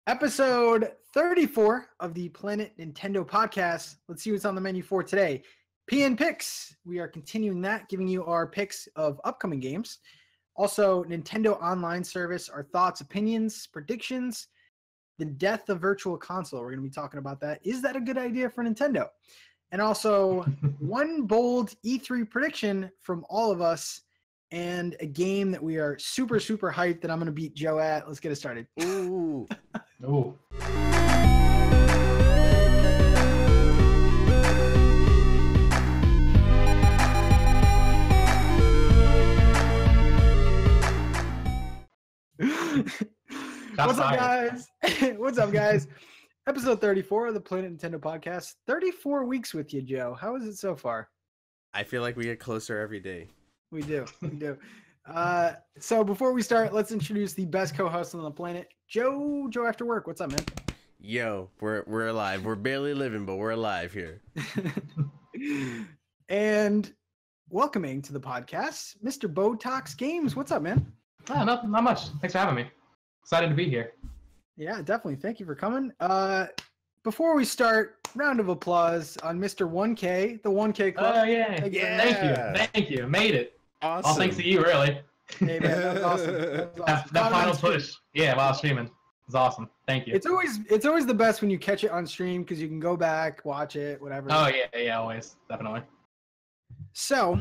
Episode 34 of the Planet Nintendo podcast. Let's see what's on the menu for today. PN Picks. We are continuing that, giving you our picks of upcoming games. Also, Nintendo Online Service, our thoughts, opinions, predictions, the death of Virtual Console. We're going to be talking about that. Is that a good idea for Nintendo? And also, one bold E3 prediction from all of us and a game that we are super hyped that I'm going to beat Joe at. Let's get it started. Ooh. Ooh. What's up, guys? What's up, guys? Episode 34 of the Planet Nintendo podcast. 34 weeks with you, Joe. How is it so far? I feel like we get closer every day. We do. So before we start, let's introduce the best co-host on the planet, Joe After Work. What's up, man? Yo, we're alive. We're barely living, but we're alive here. And welcoming to the podcast, Mr. BoTalksGames. What's up, man? Not much. Thanks for having me. Excited to be here. Yeah, definitely. Thank you for coming. Before we start, round of applause on Mr. 1K, the 1K Club. Oh, yeah. Thank you. Made it. Awesome. All thanks to you, really. Hey, man, that was awesome. That final push. Yeah, while streaming. It was awesome. Thank you. It's always the best when you catch it on stream because you can go back, watch it, whatever. Oh, yeah, always. Definitely. So,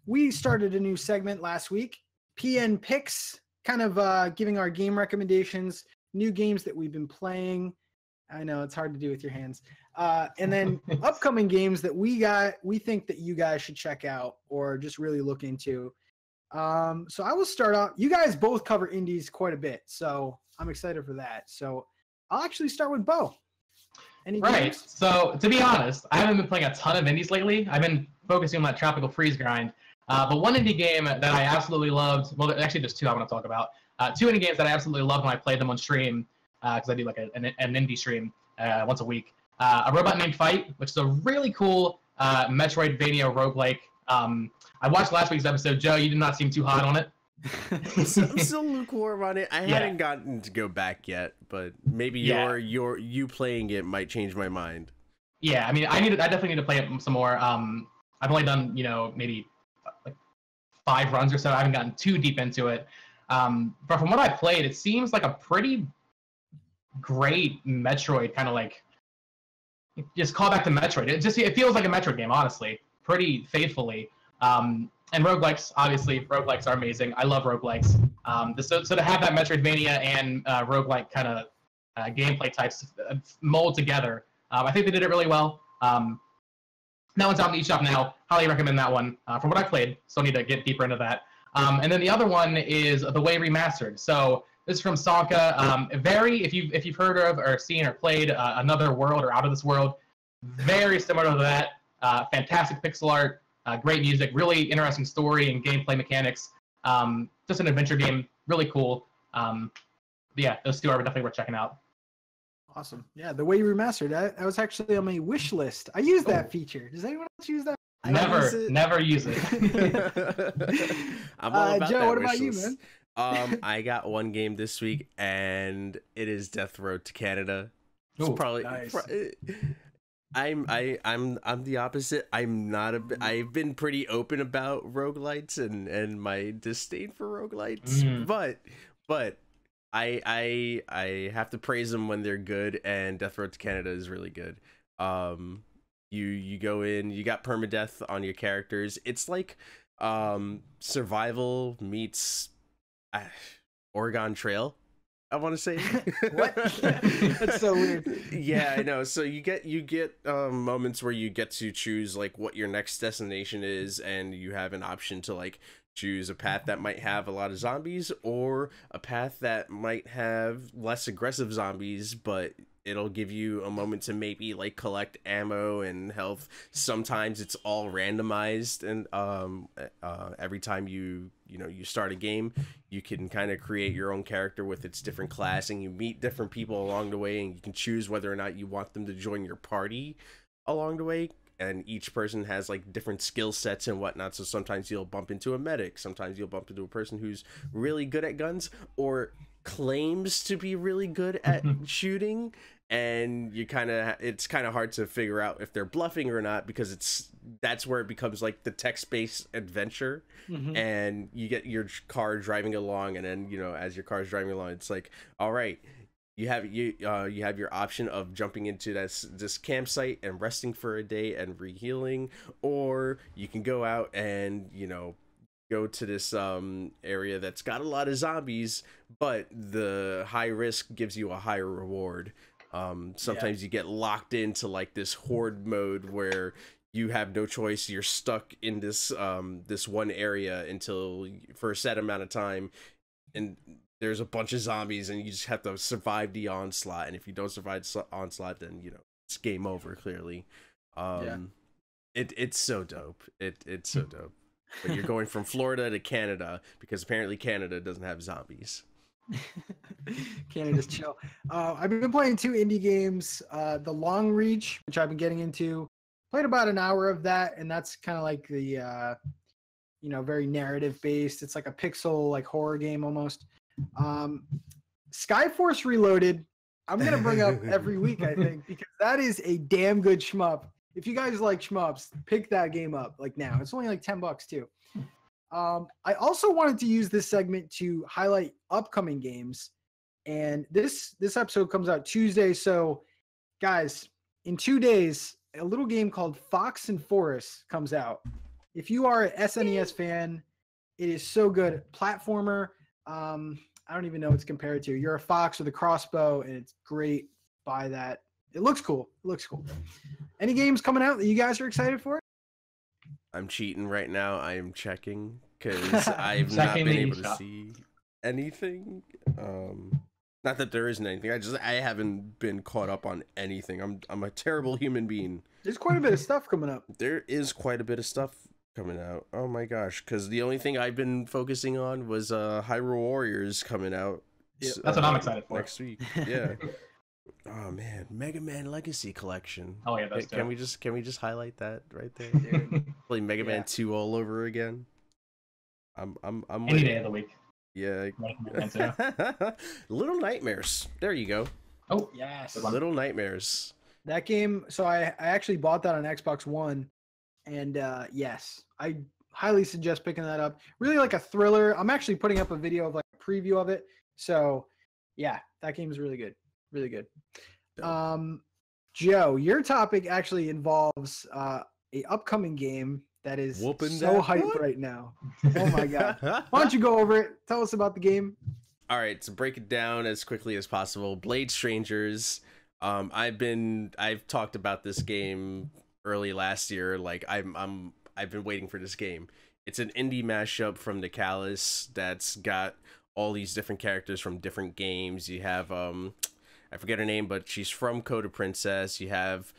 we started a new segment last week, PN Picks, kind of giving our game recommendations, new games that we've been playing. I know it's hard to do with your hands. And then upcoming games that we think that you guys should check out or just really look into. So I will start off. You guys both cover indies quite a bit, so I'm excited for that. So I'll actually start with Bo. Any games? So to be honest, I haven't been playing a ton of indies lately. I've been focusing on that Tropical Freeze grind. But one indie game that I absolutely loved, well, actually there's two I want to talk about. Two indie games that I absolutely loved when I played them on stream, because I do like an indie stream once a week. A Robot Named Fight, which is a really cool Metroidvania roguelike. I watched last week's episode. Joe, you did not seem too hot on it. I'm still lukewarm on it. I hadn't gotten to go back yet, but maybe you playing it might change my mind. Yeah, I mean, I definitely need to play it some more. I've only done, maybe like 5 runs or so. I haven't gotten too deep into it. But from what I played, it seems like a pretty great Metroid, kind of like just call back to Metroid. It feels like a Metroid game, honestly, pretty faithfully. And roguelikes, obviously, roguelikes are amazing. I love roguelikes. So to have that Metroidvania and roguelike kind of gameplay types mold together, I think they did it really well. That one's out in the eShop now. Highly recommend that one. From what I played, still need to get deeper into that. And then the other one is The Way Remastered. So this is from Sanka. If you've heard of or seen or played Another World or Out of This World, very similar to that. Fantastic pixel art, great music, really interesting story and gameplay mechanics. Just an adventure game, really cool. Yeah, those two are definitely worth checking out. Awesome. Yeah, The Way Remastered. That was actually on my wish list. I use that feature. Does anyone else use that? Never use it. I'm all about Joe, that what wish about you, list. man? I got one game this week, and it is Death Road to Canada. It's probably nice. I'm the opposite. I've been pretty open about roguelites and my disdain for roguelites, but I have to praise them when they're good, and Death Road to Canada is really good. You go in, you got permadeath on your characters. It's like survival meets Oregon Trail, I want to say. What? That's so weird. Yeah, I know. So you get moments where you get to choose like what your next destination is, and you have an option to like choose a path that might have a lot of zombies or a path that might have less aggressive zombies, but it'll give you a moment to maybe like collect ammo and health. Sometimes it's all randomized, and every time you start a game, you can kind of create your own character with its different class, and you meet different people along the way, and you can choose whether or not you want them to join your party along the way. And each person has like different skill sets and whatnot. So sometimes you'll bump into a medic, sometimes you'll bump into a person who's really good at guns, or claims to be really good at shooting, and it's kind of hard to figure out if they're bluffing or not, because that's where it becomes like the text-based adventure. And you get your car driving along, and then as your car's driving along, it's like, all right, you have your option of jumping into this campsite and resting for a day and rehealing, or you can go out and go to this area that's got a lot of zombies, but the high risk gives you a higher reward. Sometimes you get locked into like this horde mode where you have no choice. You're stuck in this one area for a set amount of time, and there's a bunch of zombies, and you just have to survive the onslaught. And if you don't survive the onslaught, then it's game over. Clearly, it's so dope. It's so dope. But you're going from Florida to Canada because apparently Canada doesn't have zombies. Canada's chill. I've been playing 2 indie games. The Long Reach, which I've been getting into, played about an hour of that, and that's kind of like the very narrative based. It's like a pixel like horror game almost. Skyforce Reloaded, I'm gonna bring up every week, I think, because that is a damn good shmup. If you guys like shmups, pick that game up like now. It's only like $10 too. I also wanted to use this segment to highlight upcoming games, and this episode comes out Tuesday. So, guys, in 2 days, a little game called Fox and Forest comes out. If you are an SNES fan, it is so good. Platformer. I don't even know what it's compared to. You're a fox with a crossbow, and it's great. Buy that. It looks cool. Any games coming out that you guys are excited for? I'm cheating right now. I am checking because I've not been able to see anything. Not that there isn't anything. I haven't been caught up on anything. I'm a terrible human being. There's quite a bit of stuff coming up. There is quite a bit of stuff coming out. Oh my gosh! Because the only thing I've been focusing on was Hyrule Warriors coming out. Yeah, that's what I'm excited for next week. Yeah. Oh man, Mega Man Legacy Collection. Oh yeah, that's can we just highlight that right there? Dude? Play Mega Man 2 all over again. I'm any day of the week. Yeah. Little Nightmares. There you go. Oh yes. Little Nightmares. That game. So I actually bought that on Xbox One, and yes, I highly suggest picking that up. Really like a thriller. I'm actually putting up a video of like a preview of it. So yeah, that game is really good. Really good. Joe, your topic actually involves a upcoming game that is hyped right now. Oh my god. Why don't you go over it? Tell us about the game. All right, to break it down as quickly as possible, Blade Strangers. I've talked about this game early last year. Like I've been waiting for this game. It's an indie mashup from Nicalis that's got all these different characters from different games. You have I forget her name, but she's from Coda Princess. You have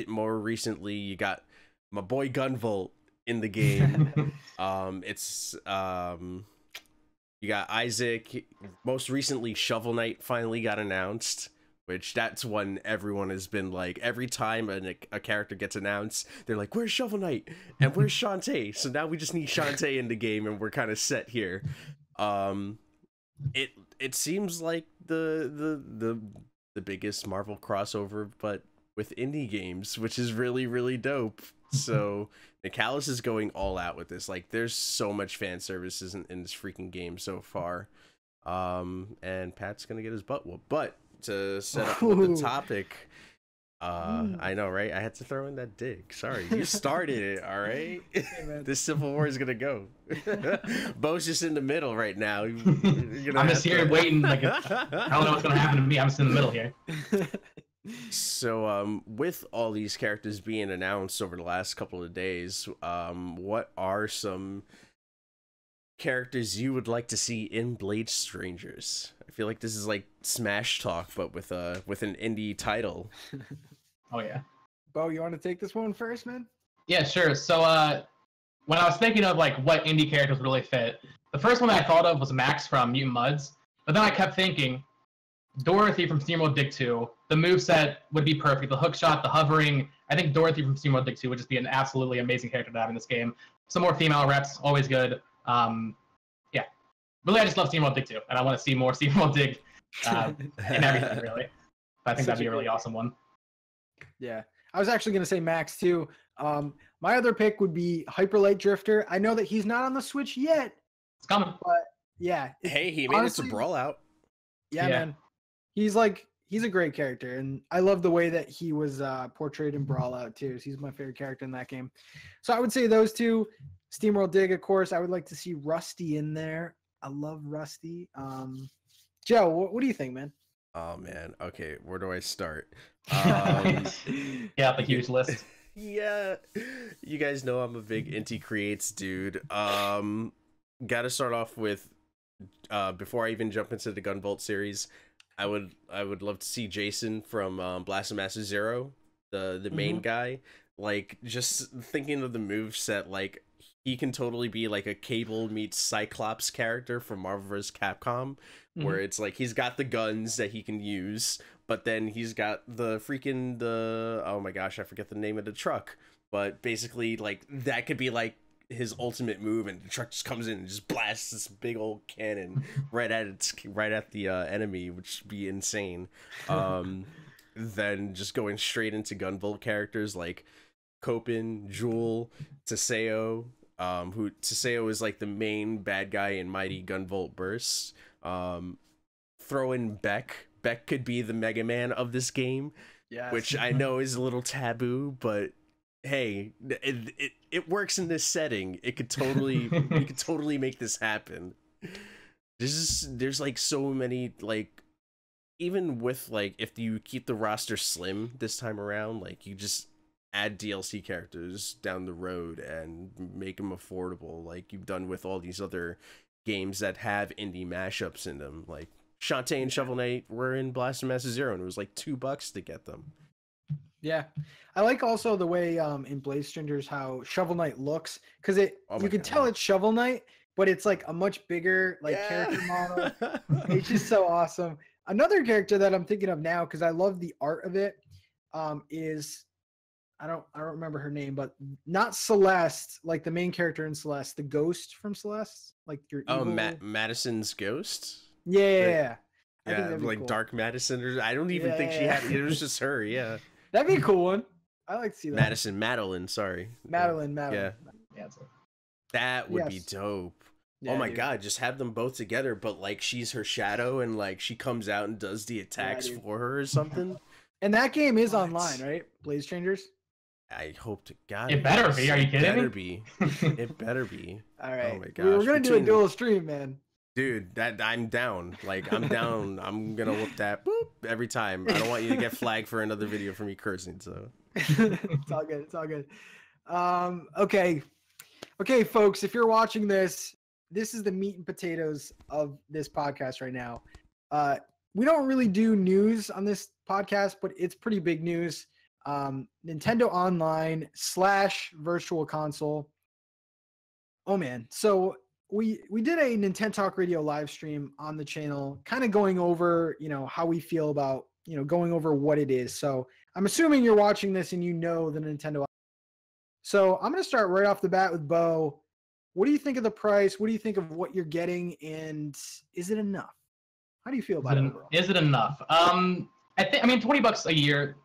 more recently, you got my boy Gunvolt in the game. You got Isaac. Most recently, Shovel Knight finally got announced, which that's one everyone has been like, every time a character gets announced, they're like, where's Shovel Knight? And where's Shantae? So now we just need Shantae in the game, and we're kind of set here. It seems like the biggest Marvel crossover, but with indie games, which is really, really dope. So Nicalis is going all out with this. Like, there's so much fan services in this freaking game so far. And Pat's gonna get his butt whooped. But to set up the topic, I know, right? I had to throw in that dig. Sorry, you started it. All right. Hey, this Civil War is gonna go. Bo's just in the middle right now. I'm just here waiting. Like, I don't know what's gonna happen to me. I'm just in the middle here. So, with all these characters being announced over the last couple of days, what are some characters you would like to see in Blade Strangers? I feel like this is like Smash Talk, but with an indie title. Oh yeah. Bo, you want to take this one first, man? Yeah, sure. So, when I was thinking of like what indie characters would really fit, the first one I thought of was Max from Mutant Mudds, but then I kept thinking, Dorothy from SteamWorld Dig 2, the moveset would be perfect. The hook shot, the hovering. I think Dorothy from SteamWorld Dig 2 would just be an absolutely amazing character to have in this game. Some more female reps, always good. Yeah. really, I just love Steamroll Dig too, and I want to see more Steamroll Dig in everything, really. I think that'd be a really awesome one. Yeah, I was actually going to say Max too. My other pick would be Hyperlight Drifter. I know that he's not on the Switch yet. It's coming. But yeah. Hey, he made it to Brawl Out. Yeah, man. He's a great character, and I love the way that he was portrayed in Brawl Out too. So he's my favorite character in that game. So I would say those two. Steamroll Dig, of course. I would like to see Rusty in there. I love Rusty. Joe, what do you think, man? Oh man, okay, where do I start? Yeah, the huge list. Yeah, you guys know I'm a big Inti Creates dude. Gotta start off with before I even jump into the Gunvolt series, I would love to see Jason from Blast Master Zero, the main guy. Like, just thinking of the move set, like he can totally be like a Cable meets Cyclops character from Marvel vs. Capcom, where it's like he's got the guns that he can use, but then he's got the oh my gosh, I forget the name of the truck, but basically like that could be like his ultimate move, and the truck just comes in and just blasts this big old cannon right at the enemy, which would be insane. Then just going straight into Gunvolt characters like Copen, Jewel, Teseo, who Teseo is like the main bad guy in Mighty Gunvolt Burst. Throw in Beck. Beck could be the Mega Man of this game, which I know is a little taboo, but hey, it works in this setting. It could totally you could totally make this happen. There's like so many, like, even with like if you keep the roster slim this time around, like you just add DLC characters down the road and make them affordable, like you've done with all these other games that have indie mashups in them. Like Shantae and Shovel Knight were in Blast Master Zero, and it was like $2 to get them. Yeah, I like also the way in Blaze Strangers how Shovel Knight looks, because you can tell it's Shovel Knight, but it's like a much bigger character model. It's just so awesome. Another character that I'm thinking of now, because I love the art of it, is I don't remember her name, but not Celeste, like the main character in Celeste, the ghost from Celeste, like your evil... Madison's ghost. Yeah, yeah, like cool. Dark Madison, or I don't even think she had. It was just her. Yeah, that'd be a cool one. I like to see that. Madeline. Sorry, Madeline. Yeah, that would be dope. Yeah, oh my god, just have them both together, but like she's her shadow, and like she comes out and does the attacks for her or something. And that game is online, right? Blaze Strangers. I hope to God it better be. Are you kidding me? It better be. All right. Oh my gosh. We're gonna do a dual stream, man. Dude, I'm down. Like, I'm down. I'm gonna whoop that every time. I don't want you to get flagged for another video for me cursing. So it's all good. It's all good. Okay, folks. If you're watching this, this is the meat and potatoes of this podcast right now. We don't really do news on this podcast, but it's pretty big news. Nintendo Online / Virtual Console. Oh man, so we did a NintenTalk Radio live stream on the channel, kind of going over how we feel about going over what it is. So I'm assuming you're watching this and you know the Nintendo. So I'm gonna start right off the bat with Bo. What do you think of the price? What do you think of what you're getting, and is it enough? How do you feel about it overall? Is it enough? I mean, $20 a year,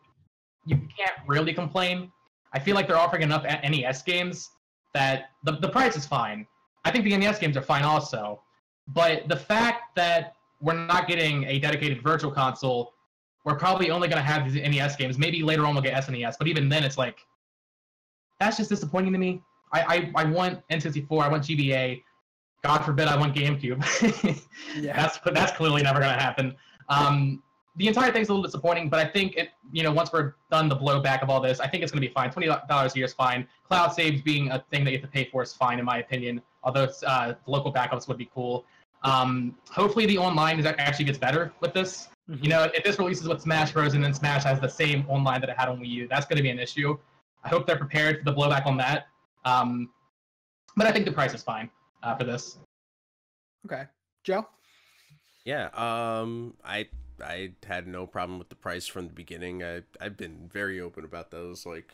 you can't really complain. I feel like they're offering enough NES games that the price is fine. I think the NES games are fine also. But the fact that we're not getting a dedicated virtual console, we're probably only going to have these NES games. Maybe later on we'll get SNES, but even then it's like, that's just disappointing to me. I want N64, I want GBA. God forbid I want GameCube. Yeah. That's clearly never going to happen. The entire thing's a little disappointing, but I think once we're done the blowback of all this, I think it's going to be fine. $20 a year is fine. Cloud saves being a thing that you have to pay for is fine, in my opinion, although it's, the local backups would be cool. Hopefully the online actually gets better with this. Mm-hmm. If this releases with Smash Bros. And then Smash has the same online that it had on Wii U, that's going to be an issue. I hope they're prepared for the blowback on that. But I think the price is fine for this. Okay. Joe? Yeah, I had no problem with the price from the beginning. I've been very open about those. Like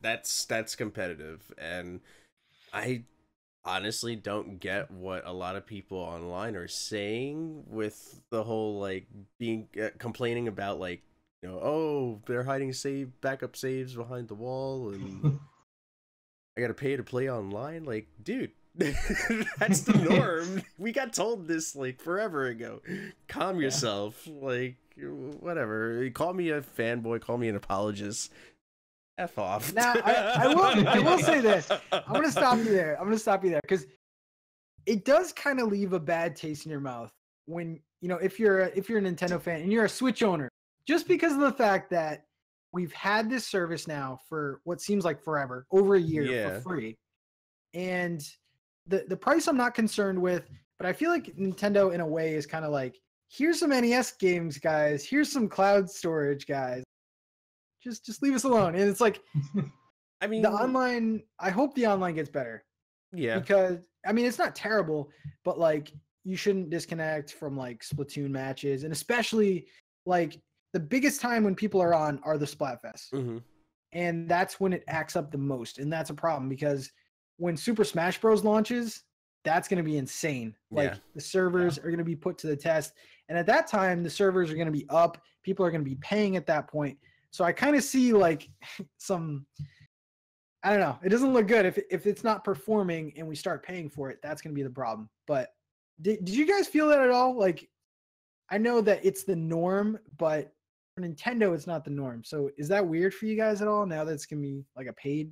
that's competitive, and I honestly don't get what a lot of people online are saying with the whole like being complaining about like, you know, oh, they're hiding backup saves behind the wall and I gotta pay to play online. Like, dude, that's the norm. We got told this like forever ago. Calm yourself. Like, whatever. Call me a fanboy, call me an apologist. F off. Now, I will say this. I'm gonna stop you there because it does kind of leave a bad taste in your mouth when, you know, if you're a Nintendo fan and you're a Switch owner, just because of the fact that we've had this service now for what seems like forever, over a year for free, and the price I'm not concerned with, but I feel like Nintendo in a way is kind of like, here's some NES games, guys. Here's some cloud storage, guys. Just leave us alone. And it's like, I mean, the online, I hope the online gets better. Yeah. Because, I mean, it's not terrible, but like, you shouldn't disconnect from like Splatoon matches. And especially like the biggest time when people are on are the Splatfests. Mm-hmm. And that's when it acts up the most. And that's a problem because when Super Smash Bros. Launches, that's going to be insane. Like the servers are going to be put to the test. And at that time, the servers are going to be up. People are going to be paying at that point. So I kind of see like some, I don't know. It doesn't look good if it's not performing and we start paying for it. That's going to be the problem. But did you guys feel that at all? Like, I know that it's the norm, but for Nintendo, it's not the norm. So is that weird for you guys at all now that it's going to be like a paid?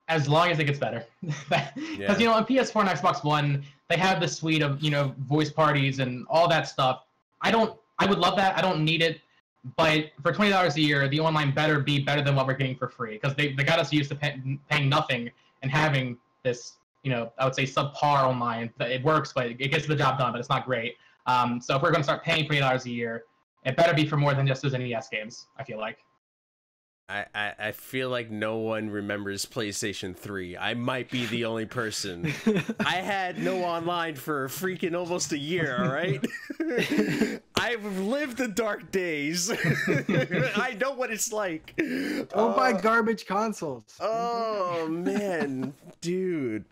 As long as it gets better. Because, you know, on PS4 and Xbox One, they have the suite of, you know, voice parties and all that stuff. I would love that. I don't need it. But for $20 a year, the online better be better than what we're getting for free. Because they got us used to paying nothing and having this, you know, I would say subpar online. It works, but it gets the job done, but it's not great. So if we're going to start paying $20 a year, it better be for more than just those NES games, I feel like. I feel like no one remembers PlayStation 3. I might be the only person. I had no online for freaking almost a year, all right? I've lived the dark days. I know what it's like. Don't buy garbage consoles. Oh, man. Dude.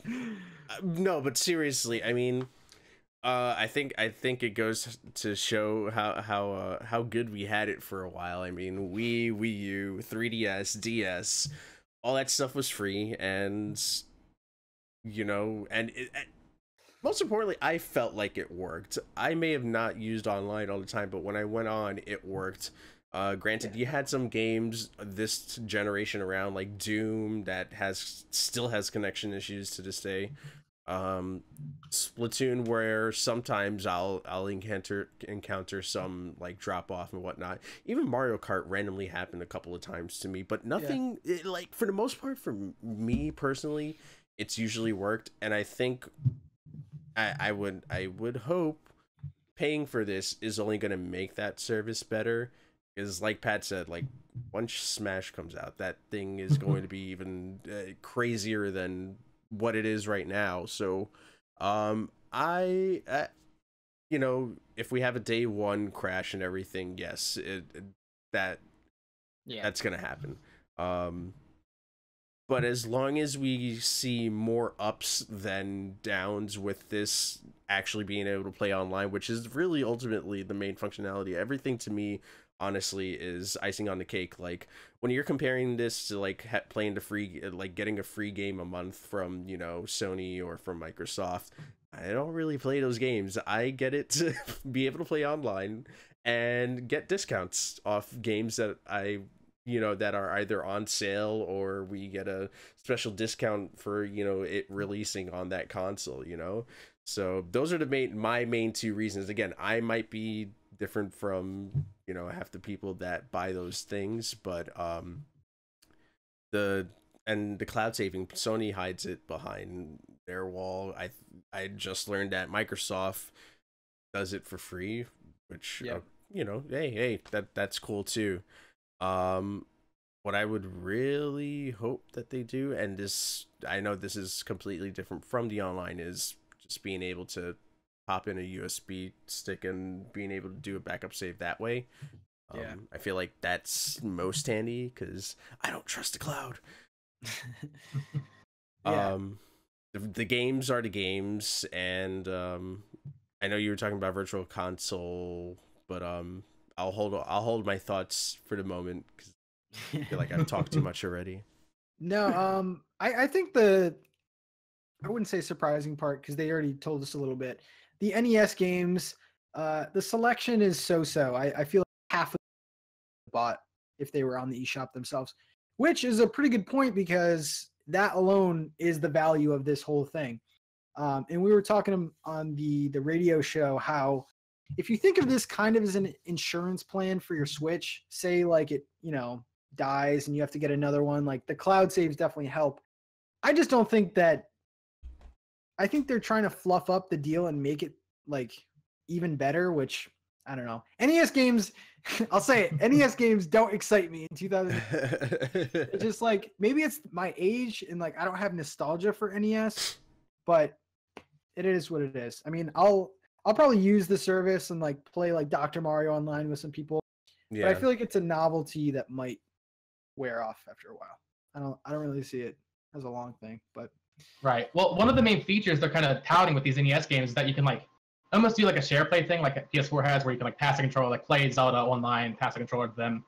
No, but seriously, I mean, I think it goes to show how good we had it for a while. I mean, Wii U, 3DS, DS, all that stuff was free, and you know, and most importantly, I felt like it worked. I may have not used online all the time, but when I went on, it worked. Granted, you had some games this generation around, like Doom, that still has connection issues to this day. Splatoon, where sometimes I'll encounter some like drop off and whatnot. Even Mario Kart randomly happened a couple of times to me, but nothing like, for the most part, for me personally, it's usually worked. And I think I would hope paying for this is only going to make that service better, because like Pat said, like once Smash comes out, that thing is going to be even crazier than what it is right now. So I you know, if we have a day one crash and everything, yes, that's gonna happen. But as long as we see more ups than downs with this actually being able to play online, which is really ultimately the main functionality, everything to me honestly is icing on the cake. Like when you're comparing this to like playing the free, like getting a free game a month from, you know, Sony or from Microsoft, I don't really play those games. I get it to be able to play online and get discounts off games that you know, that are either on sale or we get a special discount for, you know, it releasing on that console, you know. So those are my main two reasons. Again, I might be different from, you know, half the people that buy those things, but the cloud saving, Sony hides it behind their wall. I just learned that Microsoft does it for free, which you know, hey, that's cool too. What I would really hope that they do, and this, I know this is completely different from the online, is just being able to pop in a USB stick and being able to do a backup save that way. I feel like that's most handy because I don't trust the cloud. the games are the games, and I know you were talking about Virtual Console, but I'll hold my thoughts for the moment because I feel like I've talked too much already. No, I think I wouldn't say surprising part because they already told us a little bit. The NES games, the selection is so-so. I feel like half of them bought if they were on the eShop themselves, which is a pretty good point because that alone is the value of this whole thing. And we were talking on the radio show how if you think of this kind of as an insurance plan for your Switch, say like it, dies and you have to get another one, like the cloud saves definitely help. I just don't think that I think they're trying to fluff up the deal and make it like even better, which I don't know. NES games, I'll say it, NES games don't excite me in 2000. It's just like maybe it's my age and like I don't have nostalgia for NES, but it is what it is. I mean, I'll probably use the service and like play like Dr. Mario online with some people. Yeah. But I feel like it's a novelty that might wear off after a while. I don't really see it as a long thing, but Right. Well, one of the main features they're kind of touting with these NES games is that you can like almost do like a share play thing, like a PS4 has, where you can like pass a controller, like play Zelda online, pass a controller to them.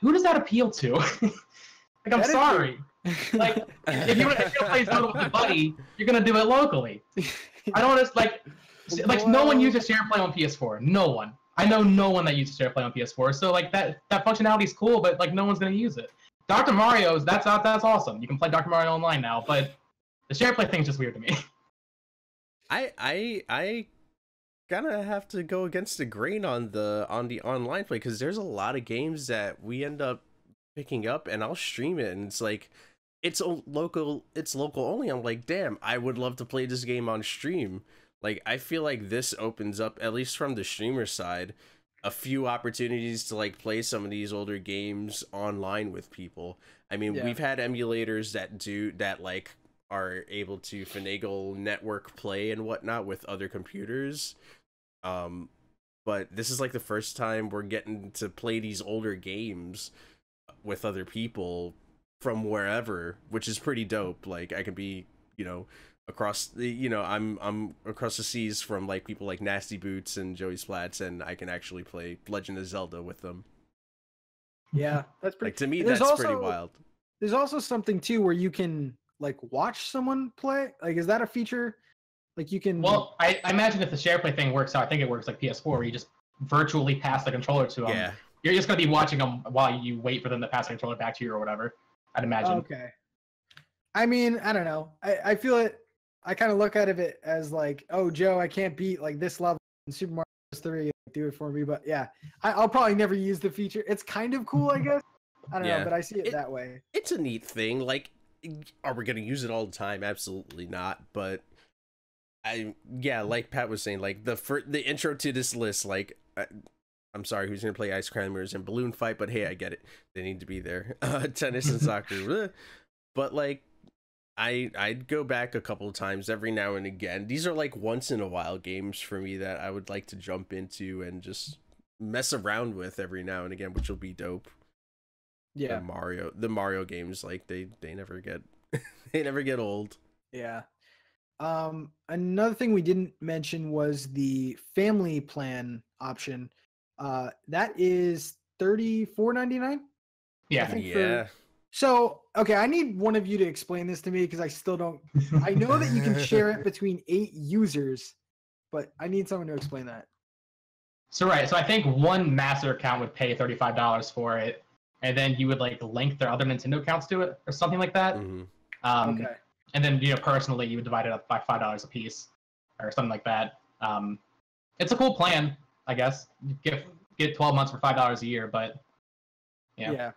Who does that appeal to? Like, I'm sorry. Like, if you want to play Zelda with a buddy, you're gonna do it locally. I don't just like no one uses share play on PS4. No one. I know no one that uses share play on PS4. So like that functionality is cool, but like no one's gonna use it. Dr. Mario's that's awesome. You can play Dr. Mario online now, but the share play thing is just weird to me. I gonna have to go against the grain on the online play because there's a lot of games that we end up picking up and I'll stream it and it's like it's local only. I'm like, damn, I would love to play this game on stream. Like I feel like this opens up, at least from the streamer side, a few opportunities to like play some of these older games online with people. I mean, we've had emulators that like are able to finagle network play and whatnot with other computers. But this is like the first time we're getting to play these older games with other people from wherever, which is pretty dope. Like I can be, across the, I'm across the seas from like people like Nasty Boots and Joey Splats, and I can actually play Legend of Zelda with them. Yeah, that's pretty. Like to me, that's pretty wild. There's also something too where you can like watch someone play. Like, is that a feature? Like you can. Well, I imagine if the share play thing works out, I think it works like PS4, where you just virtually pass the controller to them. Yeah. You're just gonna be watching them while you wait for them to pass the controller back to you or whatever. I'd imagine. Okay. I mean, I don't know. I feel it. I kind of look at it as like, oh, Joe, I can't beat like this level in Super Mario 3. Do it for me. But yeah, I'll probably never use the feature. It's kind of cool, I guess. I don't know, but I see it that way. It's a neat thing. Like, are we gonna use it all the time? Absolutely not. But like Pat was saying, like the intro to this list, like. I'm sorry, who's gonna play Ice Climbers and Balloon Fight? But hey, I get it. They need to be there. Tennis and soccer. But like, I'd go back a couple of times every now and again. These are like once in a while games for me that I would like to jump into and just mess around with every now and again, which will be dope. Yeah. The Mario games, like they never get they never get old. Yeah. Another thing we didn't mention was the family plan option. That is $34.99. Yeah. So, okay, I need one of you to explain this to me because I still don't. I know that you can share it between 8 users, but I need someone to explain that. So I think one master account would pay $35 for it, and then you would like link their other Nintendo accounts to it or something like that. Mm-hmm. Okay. And then personally you would divide it up by $5 a piece or something like that. It's a cool plan, I guess. Get 12 months for $5 a year, but yeah. Yeah.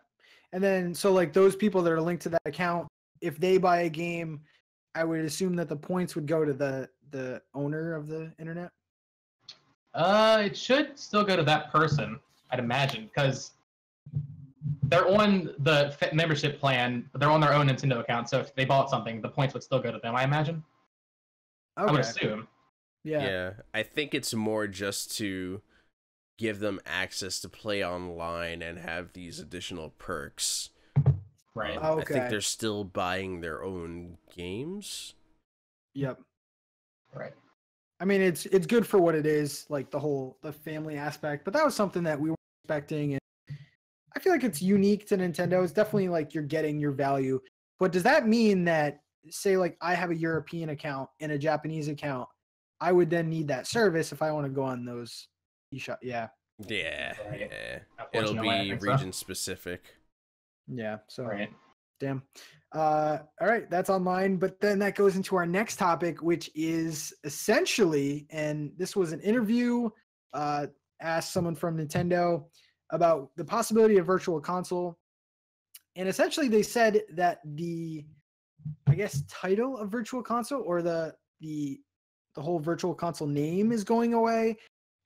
And then so like those people that are linked to that account, if they buy a game, I would assume that the points would go to the owner of the internet. It should still go to that person, I'd imagine, because they're on the membership plan, but they're on their own Nintendo account. So if they bought something, the points would still go to them, I imagine. Okay. I would assume. Yeah. I think it's more just to give them access to play online and have these additional perks. Right. I think they're still buying their own games. Yep. Right. I mean, it's good for what it is, like the family aspect. But that was something that we were expecting, and I feel like it's unique to Nintendo. It's definitely like you're getting your value. But does that mean that, say, like I have a European account and a Japanese account, I would then need that service if I want to go on those eShop? Yeah. Yeah, Right. yeah. It'll Unfortunately, I be think so. region specific. Yeah. So Right. damn. All right, that's on mine. But then that goes into our next topic, which is essentially, and this was an interview, asked someone from Nintendo about the possibility of virtual console. And essentially they said that the, I guess, title of virtual console or the whole virtual console name is going away.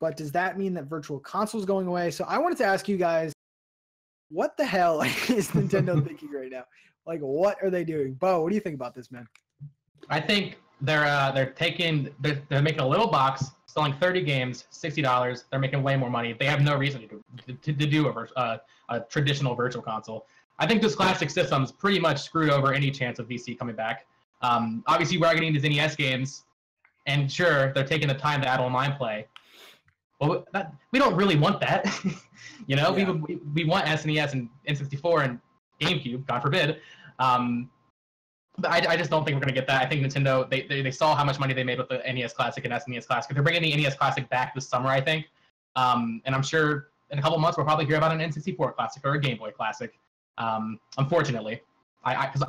But does that mean that virtual console is going away? So I wanted to ask you guys, what the hell is Nintendo thinking right now? Like, what are they doing? Bo, what do you think about this, man? I think they're making a little box, selling 30 games, $60. They're making way more money. They have no reason to do a traditional virtual console. I think this classic system's pretty much screwed over any chance of VC coming back. Obviously, we're getting these NES games, and sure, they're taking the time to add online play. Well, we don't really want that. Yeah. We want SNES and N64 and GameCube, God forbid. But I just don't think we're going to get that. I think Nintendo, they saw how much money they made with the NES Classic and SNES Classic. They're bringing the NES Classic back this summer, I think. And I'm sure in a couple months we'll probably hear about an N64 Classic or a Game Boy Classic. Unfortunately. Because,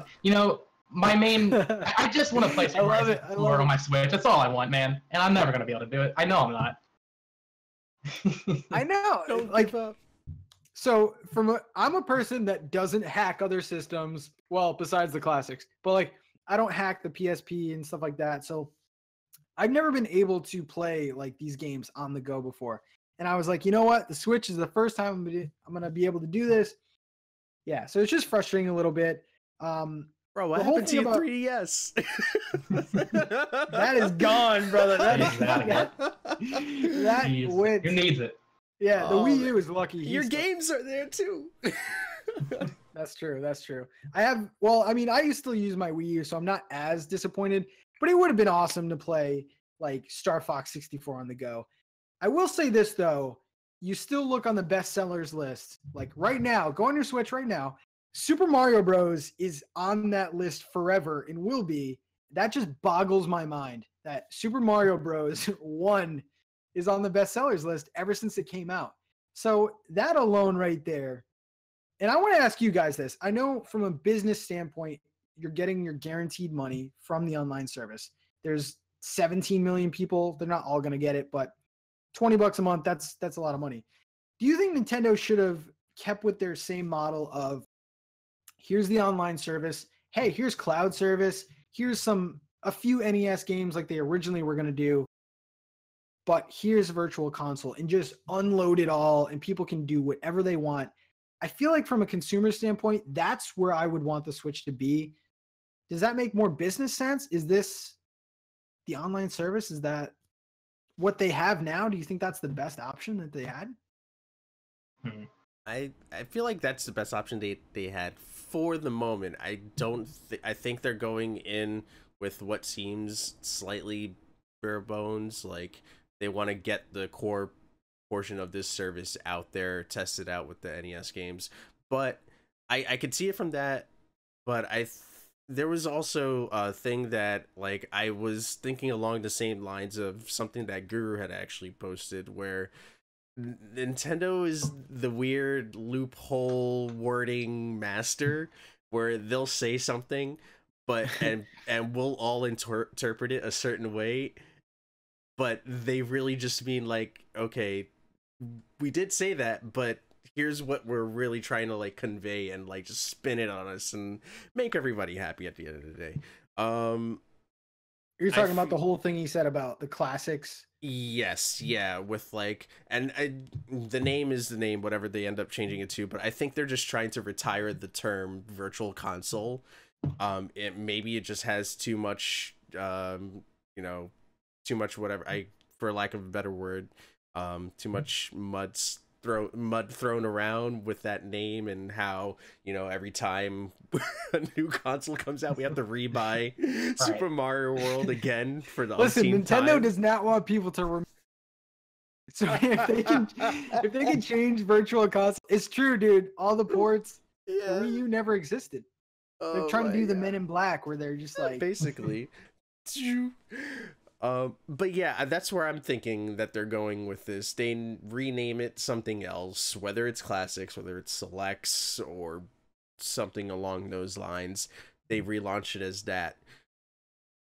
my main... I just want to play Super Mario 64 on my Switch. That's all I want, man. And I'm never going to be able to do it. I know I'm not. I know. Don't like, give up. So I'm a person that doesn't hack other systems. Well, besides the classics, but like I don't hack the PSP and stuff like that. So I've never been able to play like these games on the go before. And I was like, you know what? The Switch is the first time I'm gonna be able to do this. Yeah. So it's just frustrating a little bit. Bro, what the whole happened to thing your about- 3DS? That is gone, brother. That He's out of it. that Jeez. went. Who needs it? Yeah, the Oh, Wii U is lucky. Your He's still- games are there too. That's true. That's true. I used to use my Wii U, so I'm not as disappointed, but it would have been awesome to play like Star Fox 64 on the go. I will say this though, you still look on the bestsellers list, like right now, go on your Switch right now, Super Mario Bros. Is on that list forever and will be. That just boggles my mind that Super Mario Bros. 1 is on the bestsellers list ever since it came out. So that alone right there. And I want to ask you guys this. I know from a business standpoint, you're getting your guaranteed money from the online service. There's 17 million people. They're not all going to get it, but $20 a month, that's a lot of money. Do you think Nintendo should have kept with their same model of here's the online service. Hey, here's cloud service. Here's a few NES games like they originally were going to do. But here's virtual console and just unload it all and people can do whatever they want. I feel like from a consumer standpoint, that's where I would want the Switch to be. Does that make more business sense? Is this the online service? Is that what they have now? Do you think that's the best option that they had? I feel like that's the best option they had for the moment. I think they're going in with what seems slightly bare bones. Like they want to get the core portion of this service out there, test it out with the NES games. But I could see it from that. But there was also a thing that like I was thinking along the same lines of something that Guru had actually posted where Nintendo is the weird loophole wording master where they'll say something but and we'll all interpret it a certain way, but they really just mean like, okay, we did say that, but here's what we're really trying to like convey and like just spin it on us and make everybody happy at the end of the day. You're talking about the whole thing he said about the classics. Yes, yeah, with like, the name is the name, whatever they end up changing it to, but I think they're just trying to retire the term virtual console. Maybe it just has too much, too much whatever, for lack of a better word, too much mud thrown around with that name, and how, you know, every time a new console comes out we have to rebuy Super Mario World again for the Listen, umpteenth Nintendo time. does not want people to remember. So if they can change Virtual Console, it's true, dude. All the ports, the Wii U never existed. They're trying to do the Men in Black, where they're just like basically. But yeah, that's where I'm thinking that they're going with this. They rename it something else, whether it's Classics, whether it's Selects, or something along those lines. They relaunch it as that.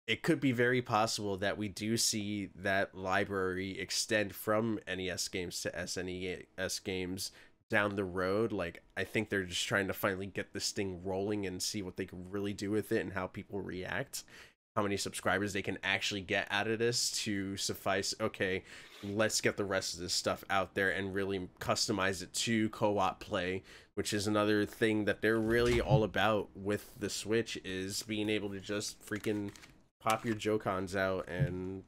It could be very possible that we do see that library extend from NES games to SNES games down the road. Like, I think they're just trying to finally get this thing rolling and see what they can really do with it and how people react, how many subscribers they can actually get out of this to suffice. Okay, let's get the rest of this stuff out there and really customize it to co-op play, which is another thing that they're really all about with the Switch, is being able to just freaking pop your Joy-Cons out and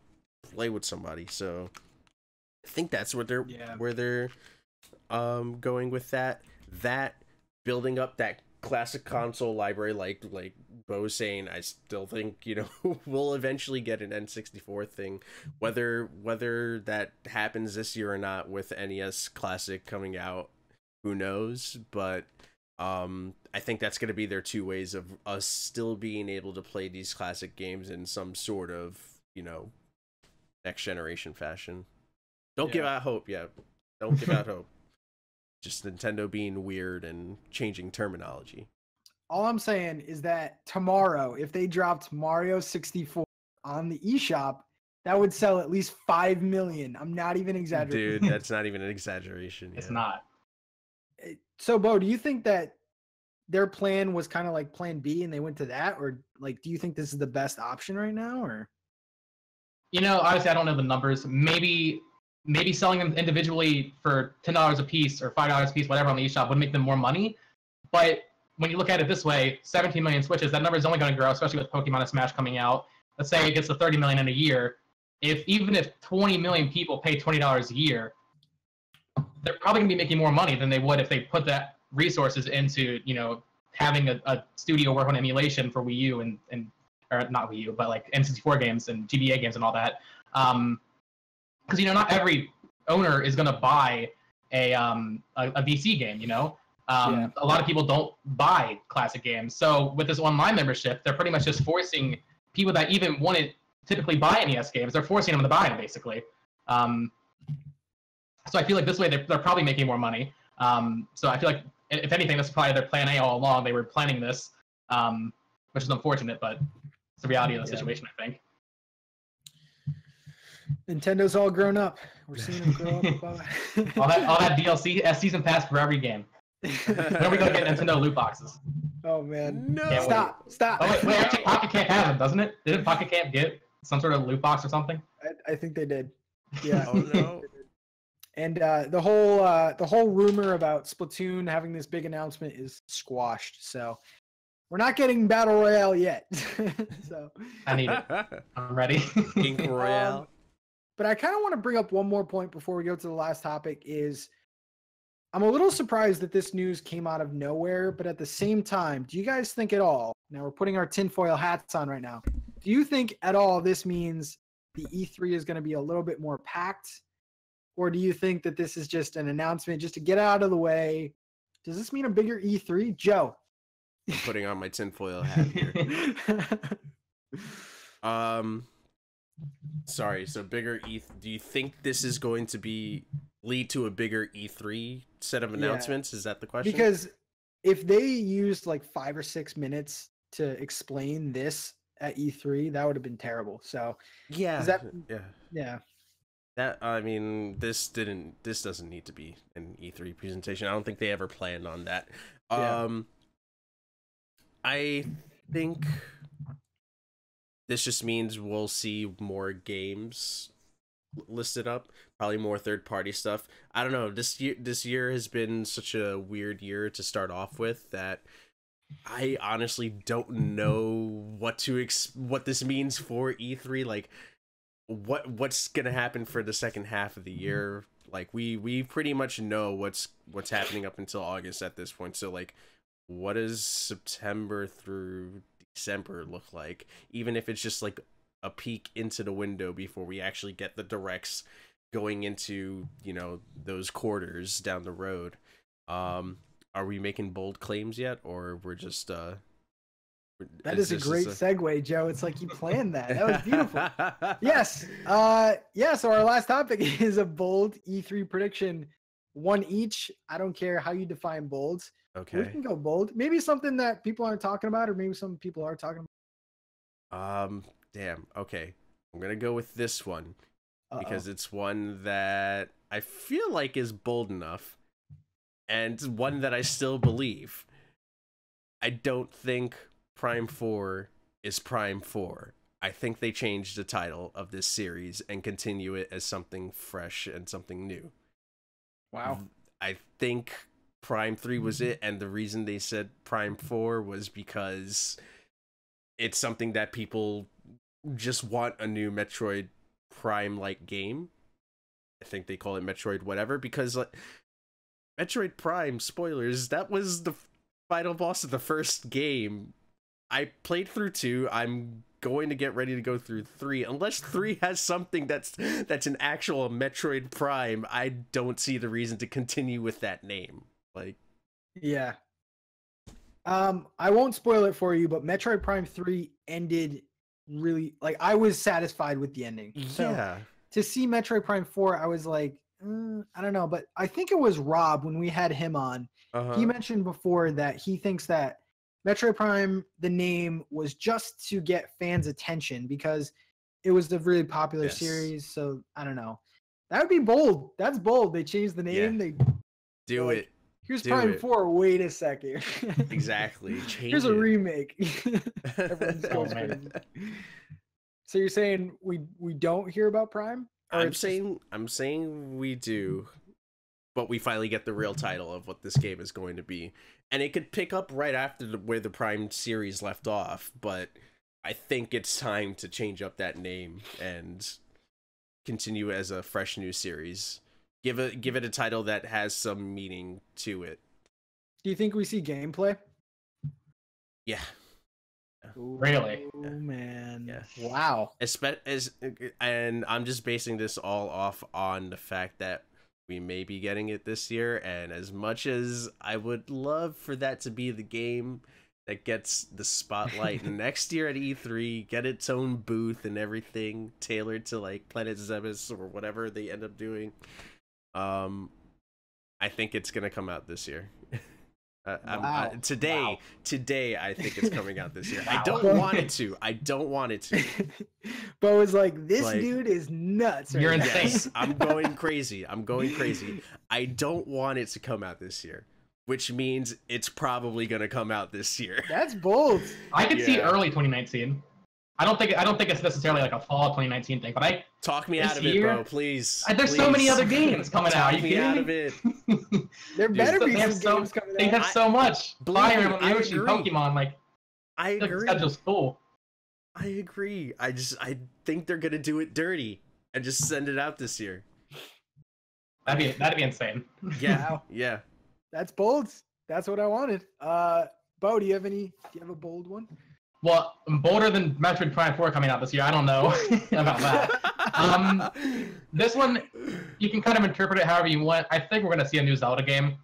play with somebody. So I think that's what they're where they're going with that building up that classic console library, like Bo's saying. I still think, you know, we'll eventually get an N64 thing, whether that happens this year or not with NES Classic coming out, who knows. But I think that's going to be their two ways of us still being able to play these classic games in some sort of, you know, next generation fashion. Don't give out hope yet. Don't give out hope. Just Nintendo being weird and changing terminology. All I'm saying is that tomorrow, if they dropped Mario 64 on the eShop, that would sell at least 5 million. I'm not even exaggerating. Dude, that's not even an exaggeration. It's not. So, Bo, do you think that their plan was kind of like plan B and they went to that? Or like, do you think this is the best option right now? Or, you know, obviously I don't know the numbers. Maybe selling them individually for $10 a piece or $5 a piece, whatever, on the eShop would make them more money. But when you look at it this way, 17 million Switches, that number is only going to grow, especially with Pokemon and Smash coming out. Let's say it gets to 30 million in a year. Even if 20 million people pay $20 a year, they're probably going to be making more money than they would if they put that resources into, you know, having a studio work on emulation for Wii U and or not Wii U, but like N64 games and GBA games and all that. Because, you know, not every owner is going to buy a VC game, you know. A lot of people don't buy classic games. So with this online membership, they're pretty much just forcing people that even wouldn't typically buy NES games, they're forcing them to buy them, basically. So I feel like this way they're probably making more money. So I feel like, if anything, that's probably their plan A all along. They were planning this, which is unfortunate, but it's the reality of the situation, I think. Nintendo's all grown up. We're seeing them grow up. all that DLC, a season pass for every game. When are we going to get Nintendo loot boxes? Oh, man. No. Stop. Oh, wait, actually, Pocket Camp has them, doesn't it? Didn't Pocket Camp get some sort of loot box or something? I think they did. Yeah. Oh, no. And the whole rumor about Splatoon having this big announcement is squashed. So we're not getting Battle Royale yet. So I need it. I'm ready. Ink Royale. But I kind of want to bring up one more point before we go to the last topic. Is I'm a little surprised that this news came out of nowhere, but at the same time, do you guys think at all, now we're putting our tinfoil hats on right now, do you think at all this means the E3 is going to be a little bit more packed? Or do you think that this is just an announcement just to get out of the way? Does this mean a bigger E3? Joe? I'm putting on my tinfoil hat here. Sorry, so bigger E3. Do you think this is going to lead to a bigger E3 set of announcements? Is that the question? Because if they used like 5 or 6 minutes to explain this at E3, that would have been terrible. So yeah, yeah. That, I mean, this doesn't need to be an E3 presentation. I don't think they ever planned on that. I think this just means we'll see more games listed up, probably more third-party stuff. I don't know. This year has been such a weird year to start off with that I honestly don't know what this means for E3. Like, what's gonna happen for the second half of the year? Like we pretty much know what's happening up until August at this point. So like, what does September through December look like? Even if it's just like a peek into the window before we actually get the directs going into, you know, those quarters down the road. Are we making bold claims yet, or we're just That is a great segue, Joe. It's like you planned that. That was beautiful. Yes. So our last topic is a bold E3 prediction, one each. I don't care how you define bold. Okay. We can go bold. Maybe something that people aren't talking about, or maybe some people are talking about. Damn. Okay. I'm gonna go with this one because it's one that I feel like is bold enough, and one that I still believe. I don't think Prime 4 is Prime 4. I think they changed the title of this series and continue it as something fresh and something new. Wow. I think Prime 3 was it, and the reason they said Prime 4 was because it's something that people just want a new Metroid Prime-like game. I think they call it Metroid whatever, because like, Metroid Prime, spoilers, that was the final boss of the first game. I played through 2. I'm going to get ready to go through 3. Unless 3 has something that's an actual Metroid Prime, I don't see the reason to continue with that name. Like, yeah. I won't spoil it for you, but Metroid Prime 3 ended really, like, I was satisfied with the ending. yeah. So to see Metroid Prime 4, I was like, I don't know, but I think it was Rob when we had him on. He mentioned before that he thinks that Metroid Prime, the name, was just to get fans' attention because it was a really popular series. So I don't know. That would be bold. That's bold. They changed the name. Yeah. They do it. Here's Prime 4. Wait a second. Exactly. Change Here's a it. remake. Everyone's going crazy. So you're saying we don't hear about Prime? I'm saying we do, but we finally get the real title of what this game is going to be, and it could pick up right after where the Prime series left off. But I think it's time to change up that name and continue as a fresh new series. Give it a title that has some meaning to it. Do you think we see gameplay? Yeah. Really? Oh man. Yeah. Wow. And I'm just basing this all off on the fact that we may be getting it this year, and as much as I would love for that to be the game that gets the spotlight next year at E3, get its own booth and everything tailored to like Planet Zebes or whatever they end up doing, I think it's gonna come out this year. Wow. Today, I think it's coming out this year. Wow. I don't want it to. Bo was like, this dude is nuts. You're insane. Yes, I'm going crazy. I don't want it to come out this year, which means it's probably going to come out this year. That's bold. I could see early 2019. I don't think it's necessarily like a fall 2019 thing, but talk me out of it, bro, please. There's so many other games coming out. Are you kidding out of it. There better be some games coming out. They have so much. Fire Emblem, Yoshi, agree. Pokemon, like I agree. the schedule's full. I agree. I think they're gonna do it dirty and just send it out this year. That'd be insane. Yeah. Wow. Yeah. That's bold. That's what I wanted. Bo, do you have a bold one? Well, bolder than Metroid Prime 4 coming out this year. I don't know about that. This one, you can kind of interpret it however you want. I think we're going to see a new Zelda game.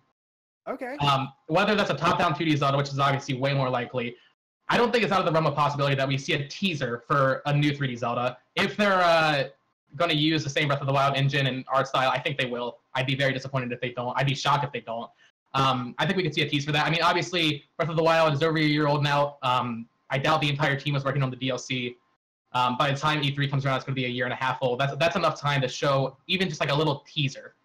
Okay. Whether that's a top-down 2D Zelda, which is obviously way more likely, I don't think it's out of the realm of possibility that we see a teaser for a new 3D Zelda. If they're going to use the same Breath of the Wild engine and art style, I think they will. I'd be very disappointed if they don't. I'd be shocked if they don't. I think we could see a tease for that. I mean, obviously, Breath of the Wild is over a year old now. I doubt the entire team was working on the DLC. By the time E3 comes around, it's going to be a year and a half old. That's enough time to show even just like a little teaser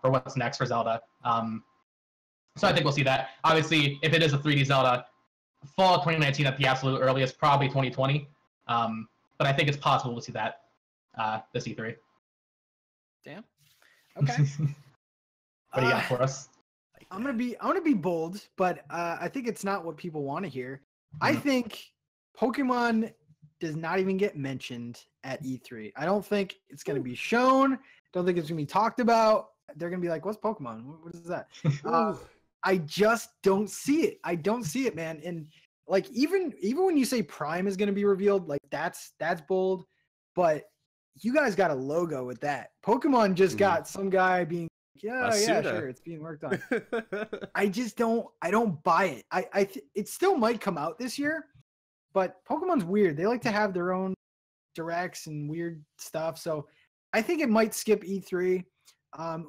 for what's next for Zelda. So I think we'll see that. Obviously, if it is a 3D Zelda, fall 2019 at the absolute earliest, probably 2020. But I think it's possible to see that this E3. Damn. Okay. What do you got for us? I'm gonna be bold, but I think it's not what people want to hear. I think Pokemon does not even get mentioned at E3. I don't think it's going to be shown. Don't think it's gonna be talked about. They're gonna be like, "What's Pokemon? What is that?" I just don't see it. I don't see it, man. And like even when you say Prime is gonna be revealed, like that's bold. But you guys got a logo with that. Pokemon just got some guy being, yeah, sure, it's being worked on. I don't buy it. It still might come out this year, but Pokemon's weird. They like to have their own directs and weird stuff. So I think it might skip E3,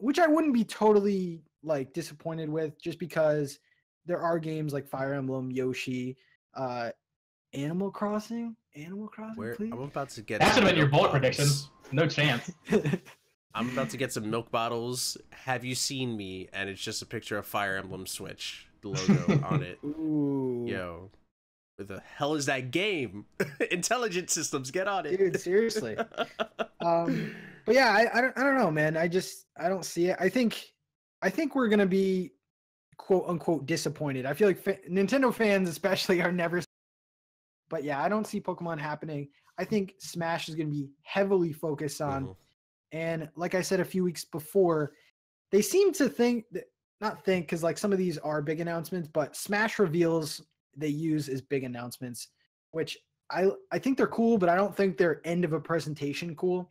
which I wouldn't be totally like disappointed with, just because there are games like Fire Emblem, Yoshi, Animal Crossing, please. I'm about to get. That should have been your bullet prediction. No chance. I'm about to get some milk bottles. Have you seen me? And it's just a picture of Fire Emblem Switch, the logo on it. Ooh. Yo, what the hell is that game? Intelligent Systems, get on it, dude. Seriously. But yeah, I don't know, man. I don't see it. I think we're gonna be quote unquote disappointed. I feel like Nintendo fans especially are never. But yeah, I don't see Pokemon happening. I think Smash is gonna be heavily focused on. And like I said a few weeks before, they seem to not think, because like some of these are big announcements, but Smash reveals they use as big announcements, which I think they're cool, but I don't think they're end of a presentation cool.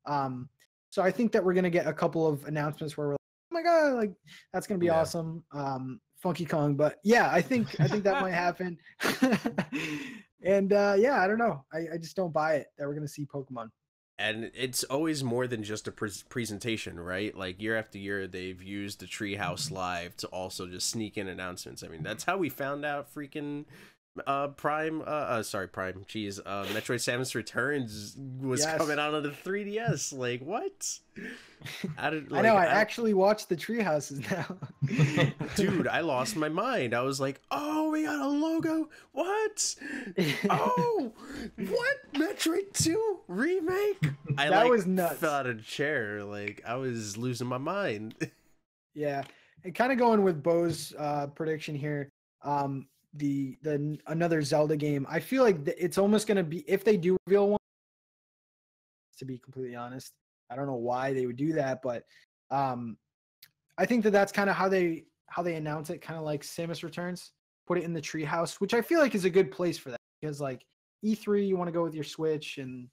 So I think that we're gonna get a couple of announcements where we're like, oh my god, like that's gonna be awesome. Funky Kong, but yeah, I think that might happen. And yeah, I don't know. I just don't buy it that we're gonna see Pokemon. And it's always more than just a presentation, right? Like year after year, they've used the Treehouse Live to also just sneak in announcements. I mean, that's how we found out freaking Prime. Jeez, Metroid Samus Returns was coming out on the 3DS. Like what? I know. I actually watched the Treehouses now. Dude, I lost my mind. I was like, oh, we got a logo. What? Oh, what? Metroid 2 remake? That was nuts. Fell out of the chair. Like I was losing my mind. Yeah, and kind of going with Bo's prediction here. The another Zelda game. I feel like it's almost gonna be, if they do reveal one. To be completely honest, I don't know why they would do that, but I think that's kind of how they announce it, kind of like Samus Returns. Put it in the treehouse, which I feel like is a good place for that, because like E3, you want to go with your Switch. And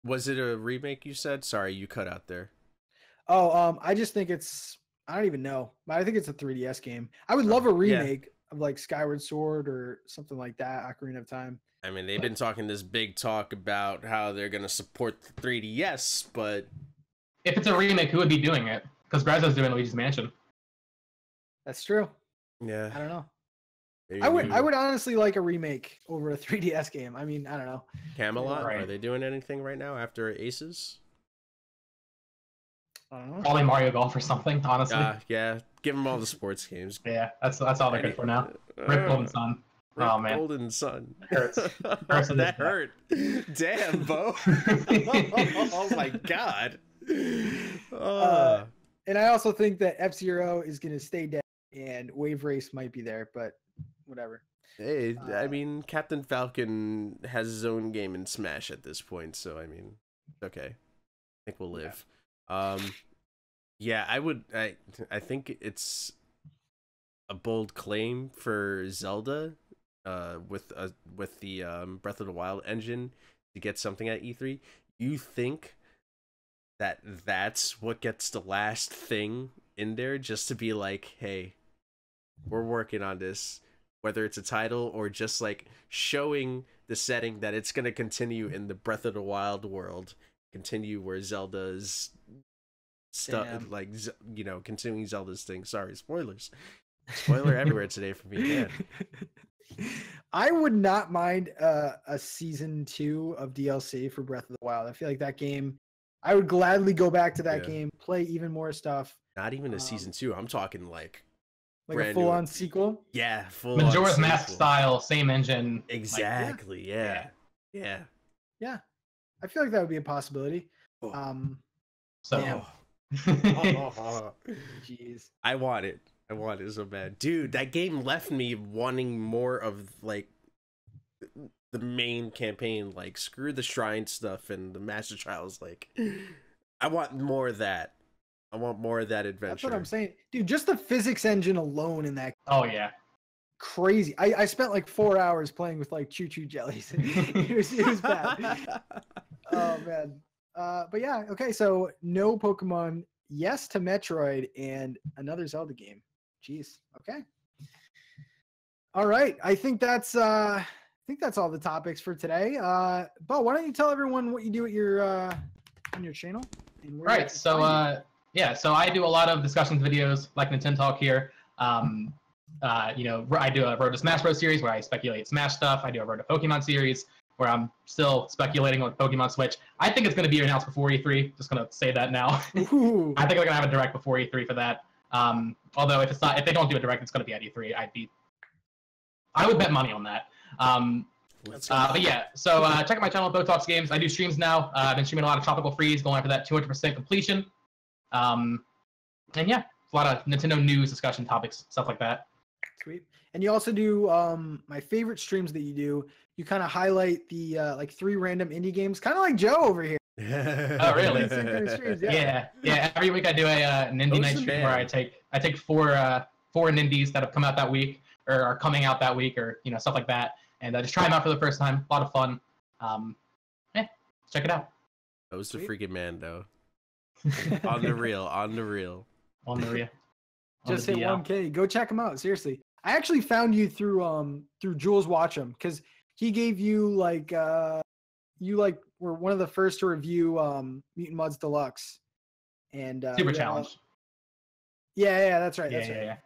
was it a remake? You said? Sorry, you cut out there. Oh, I just think I don't even know, but I think it's a 3DS game. I would love a remake of like Skyward Sword or something like that, Ocarina of Time. I mean, they've been talking this big talk about how they're going to support the 3DS, but if it's a remake, who would be doing it? Because Grezzo's doing Luigi's Mansion. That's true. Yeah. I don't know. I would honestly like a remake over a 3DS game. I mean, I don't know. Camelot, are they doing anything right now after Aces? I don't know. Probably Mario Golf or something, honestly. Yeah, give them all the sports games. Yeah, that's all they're good for now. Rip Golden Sun. Oh man, Golden Sun. Hurts. That hurt. Damn, Bo. Oh my god. And I also think that F-Zero is going to stay dead, and Wave Race might be there, but whatever. Hey, I mean, Captain Falcon has his own game in Smash at this point, so I mean, okay. I think we'll live. Yeah, I think it's a bold claim for Zelda with the Breath of the Wild engine to get something at E3. You think that's what gets the last thing in there, just to be like, hey, we're working on this, whether it's a title or just like showing the setting that it's going to continue in the Breath of the Wild world, continue where Zelda's stuff, like, you know, continuing Zelda's thing. Sorry, spoiler everywhere today for me, man. I would not mind a season 2 of DLC for Breath of the Wild. I feel like that game, I would gladly go back to that game, play even more stuff. Not even a season 2. I'm talking like a full-on sequel. Yeah, full Majora's Mask style, same engine. Exactly. Like, yeah. I feel like that would be a possibility. So. Jeez. I want it so bad, dude. That game left me wanting more of like the main campaign. Like, screw the shrine stuff and the Master Trials. Like, I want more of that. I want more of that adventure. That's what I'm saying. Dude, just the physics engine alone in that. Oh yeah. Crazy. I spent like 4 hours playing with like choo-choo jellies. it was bad. Oh man. But yeah, okay, so no Pokemon, yes to Metroid, and another Zelda game. Jeez. Okay. All right. I think that's all the topics for today. Bo, why don't you tell everyone what you do at your on your channel? And where Right. So yeah, so I do a lot of discussions videos like NintenTalk here. You know, I do a Road to Smash Bros. Series where I speculate Smash stuff. I do a Road to Pokemon series where I'm still speculating on Pokemon Switch. I think it's going to be announced before E3. Just going to say that now. I think they're going to have a direct before E3 for that. Although if they don't do a direct, it's going to be at E3. I would bet money on that. But yeah, so check out my channel, BoTalksGames. I do streams now. I've been streaming a lot of Tropical Freeze, going after that 200% completion. And yeah, a lot of Nintendo news, discussion topics, stuff like that. Sweet. And you also do my favorite streams that you do. You kind of highlight the like 3 random indie games, kind of like Joe over here. Oh really? Streams, yeah. Every week I do an indie night stream where I take four indies that have come out that week or are coming out that week, or you know, stuff like that, and I just try them out for the first time. A lot of fun. Yeah, check it out. Those are freaking man though. On the real. Just hit 1K. Go check him out. Seriously, I actually found you through Jules Watch'em because he gave you like you like were one of the first to review Mutant Mudds Deluxe and Super Challenge. Yeah, that's right. Yeah.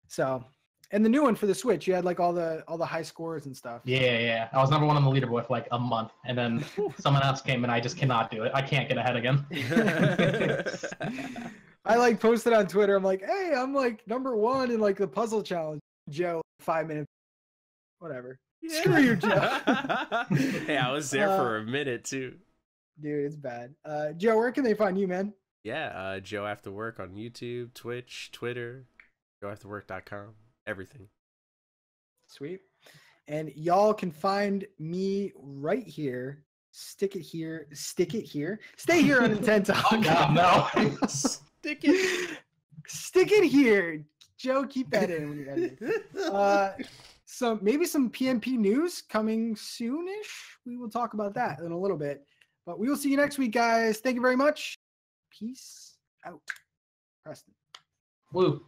So, and the new one for the Switch, you had like all the high scores and stuff. Yeah. I was number 1 on the leaderboard for like a month, and then someone else came, and I just cannot do it. I can't get ahead again. I like posted on Twitter. I'm like, hey, I'm like number 1 in like the puzzle challenge. Joe, 5 minutes, whatever. Yeah. Screw you, Joe. Hey, I was there for a minute too. Dude, it's bad. Joe, where can they find you, man? Yeah, Joe After Work on YouTube, Twitch, Twitter, joeafterwork.com, everything. Sweet. And y'all can find me right here. Stick it here. Stay here on NintenTalk. Oh, God, no. Stick it here. Joe, keep that in when you edit. So maybe some PNP news coming soonish. We will talk about that in a little bit. But we will see you next week, guys. Thank you very much. Peace out. Preston. Woo.